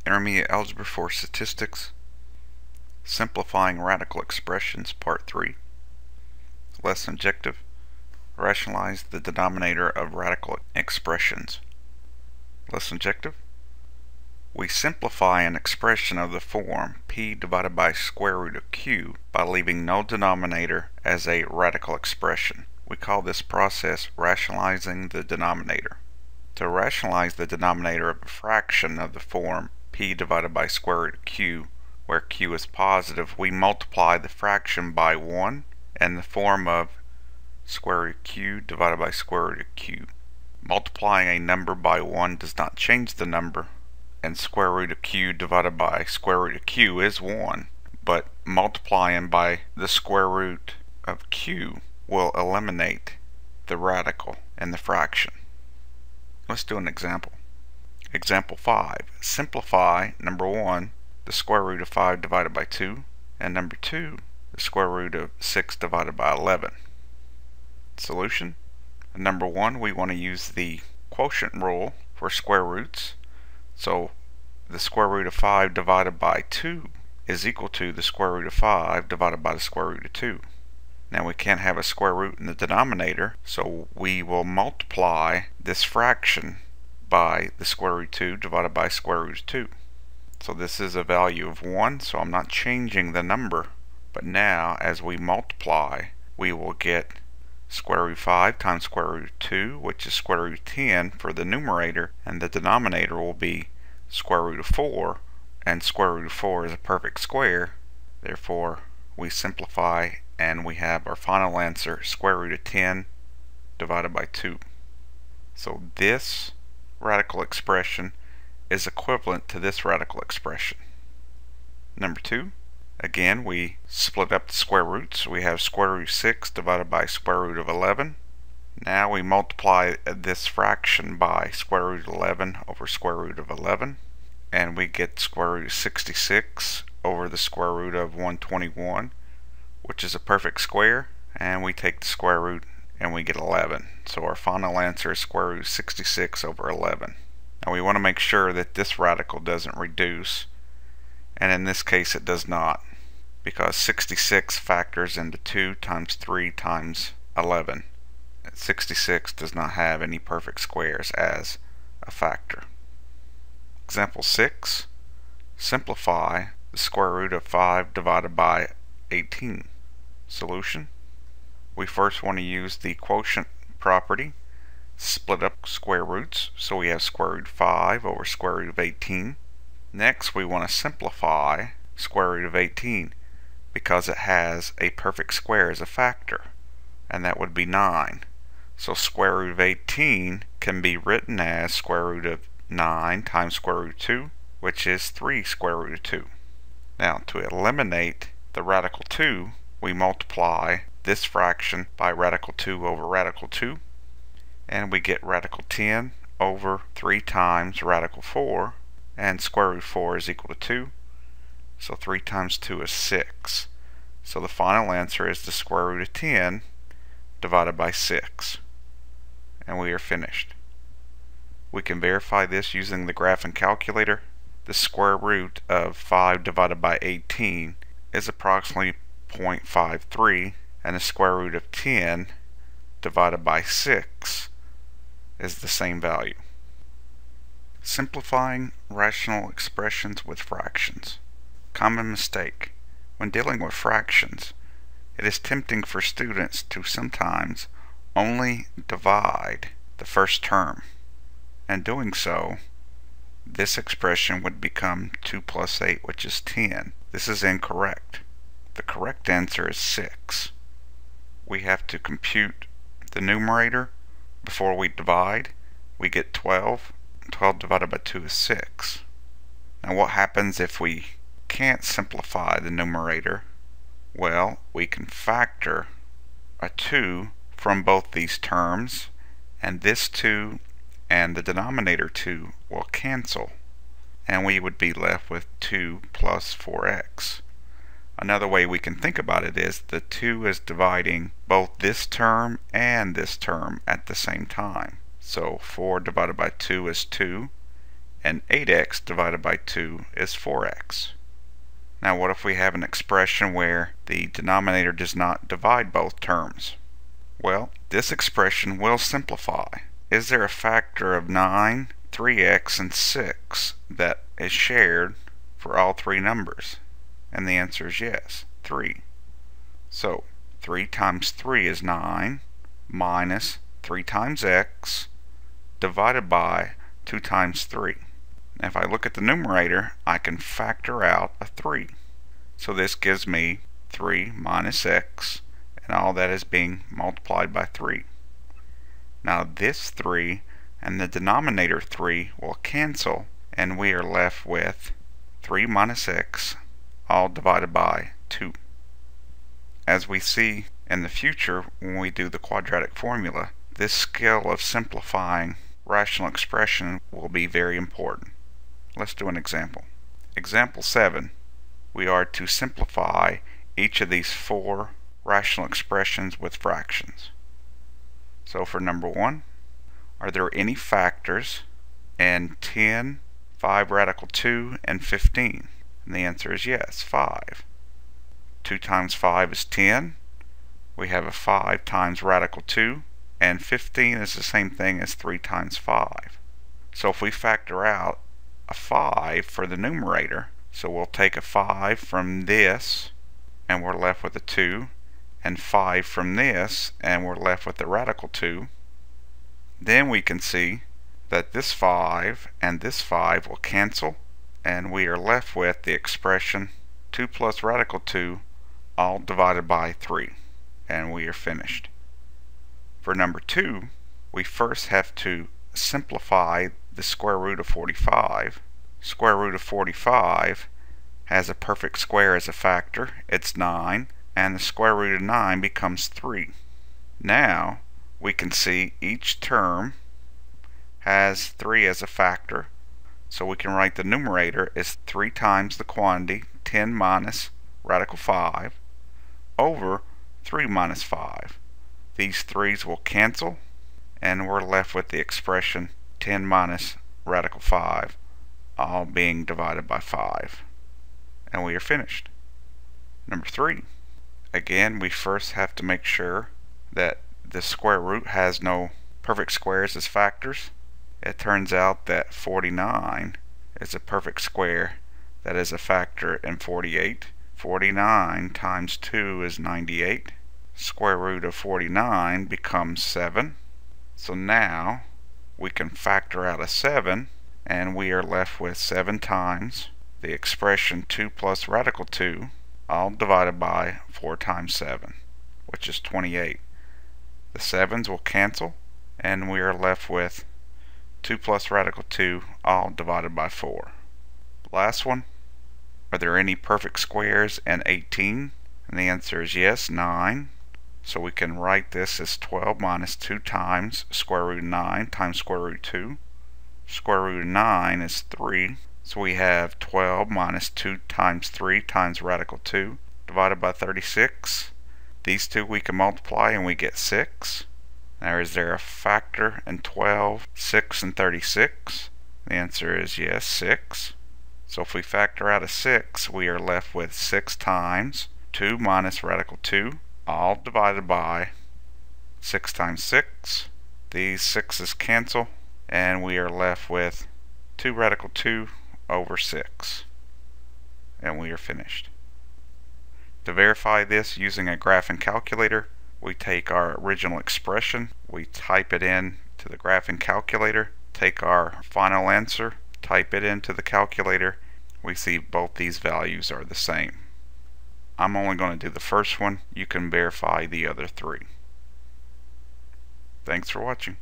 Intermediate Algebra for Statistics, Simplifying Radical Expressions, Part 3. Lesson objective: rationalize the denominator of radical expressions. Lesson objective: we simplify an expression of the form p divided by square root of q by leaving no denominator as a radical expression. We call this process rationalizing the denominator. To rationalize the denominator of a fraction of the form p divided by square root of q, where q is positive, we multiply the fraction by 1 and the form of square root of q divided by square root of q. Multiplying a number by 1 does not change the number, and square root of q divided by square root of q is 1, but multiplying by the square root of q will eliminate the radical in the fraction. Let's do an example. Example 5. Simplify number 1, the square root of 5 divided by 2, and number 2, the square root of 6 divided by 11. Solution. Number 1, we want to use the quotient rule for square roots. So the square root of 5 divided by 2 is equal to the square root of 5 divided by the square root of 2. Now we can't have a square root in the denominator, so we will multiply this fraction by the square root of 2 divided by square root of 2. So this is a value of 1, so I'm not changing the number, but now as we multiply, we will get square root of 5 times square root of 2, which is square root of 10 for the numerator, and the denominator will be square root of 4, and square root of 4 is a perfect square. Therefore, we simplify and we have our final answer, square root of 10 divided by 2. So this radical expression is equivalent to this radical expression. Number 2, again we split up the square roots. We have square root of 6 divided by square root of 11. Now we multiply this fraction by square root of 11 over square root of 11, and we get square root of 66 over the square root of 121, which is a perfect square, and we take the square root and we get 11. So our final answer is square root of 66 over 11. Now we want to make sure that this radical doesn't reduce, and in this case it does not, because 66 factors into 2 times 3 times 11. 66 does not have any perfect squares as a factor. Example 6. Simplify the square root of 5 divided by 18. Solution. We first want to use the quotient property, split up square roots, so we have square root of 5 over square root of 18. Next we want to simplify square root of 18 because it has a perfect square as a factor, and that would be 9. So square root of 18 can be written as square root of 9 times square root of 2, which is 3 square root of 2. Now to eliminate the radical 2, we multiply this fraction by radical 2 over radical 2, and we get radical 10 over 3 times radical 4, and square root of 4 is equal to 2, so 3 times 2 is 6. So the final answer is the square root of 10 divided by 6, and we are finished. We can verify this using the graphing calculator. The square root of 5 divided by 18 is approximately 0.53, and the square root of 10 divided by 6 is the same value. Simplifying rational expressions with fractions. Common mistake. When dealing with fractions, it is tempting for students to sometimes only divide the first term. And doing so, this expression would become 2 plus 8, which is 10. This is incorrect. The correct answer is 6. We have to compute the numerator before we divide. We get 12. 12 divided by 2 is 6. Now what happens if we can't simplify the numerator? Well, we can factor a 2 from both these terms, and this 2 and the denominator 2 will cancel, and we would be left with 2 plus 4x. Another way we can think about it is the 2 is dividing both this term and this term at the same time. So 4 divided by 2 is 2, and 8x divided by 2 is 4x. Now what if we have an expression where the denominator does not divide both terms? Well, this expression will simplify. Is there a factor of 9, 3x, and 6 that is shared for all three numbers? And the answer is yes, 3. So 3 times 3 is 9 minus 3 times x divided by 2 times 3. Now if I look at the numerator, I can factor out a 3. So this gives me 3 minus x, and all that is being multiplied by 3. Now this 3 and the denominator 3 will cancel, and we are left with 3 minus x, all divided by 2. As we see in the future when we do the quadratic formula, this skill of simplifying rational expression will be very important. Let's do an example. Example 7. We are to simplify each of these 4 rational expressions with fractions. So for number 1, are there any factors in 10, 5 radical 2, and 15? And the answer is yes, 5. 2 times 5 is 10. We have a 5 times radical 2, and 15 is the same thing as 3 times 5. So if we factor out a 5 for the numerator, so we'll take a 5 from this, and we're left with a 2, and 5 from this, and we're left with the radical 2. Then we can see that this 5 and this 5 will cancel, and we are left with the expression 2 plus radical 2 all divided by 3, and we are finished. For number 2, we first have to simplify the square root of 45. Square root of 45 has a perfect square as a factor. It's 9, and the square root of 9 becomes 3. Now we can see each term has 3 as a factor, so we can write the numerator as 3 times the quantity 10 minus radical 5 over 3 minus 5. These 3's will cancel, and we're left with the expression 10 minus radical 5 all being divided by 5, and we are finished. Number 3. Again, we first have to make sure that the square root has no perfect squares as factors. It turns out that 49 is a perfect square that is a factor in 48. 49 times 2 is 98. Square root of 49 becomes 7. So now we can factor out a 7, and we are left with 7 times the expression 2 plus radical 2 all divided by 4 times 7, which is 28. The 7's will cancel, and we are left with 2 plus radical 2 all divided by 4. Last one. Are there any perfect squares in 18? And the answer is yes, 9. So we can write this as 12 minus 2 times square root of 9 times square root of 2. Square root of 9 is 3. So we have 12 minus 2 times 3 times radical 2 divided by 36. These two we can multiply and we get 6. Now is there a factor in 12, 6, and 36? The answer is yes, 6. So if we factor out a 6, we are left with 6 times 2 minus radical 2, all divided by 6 times 6. These 6's cancel, and we are left with 2 radical 2 over 6. And we are finished. To verify this using a graphing calculator, we take our original expression, we type it in to the graphing calculator, take our final answer, type it into the calculator. We see both these values are the same. I'm only going to do the first one. You can verify the other 3. Thanks for watching.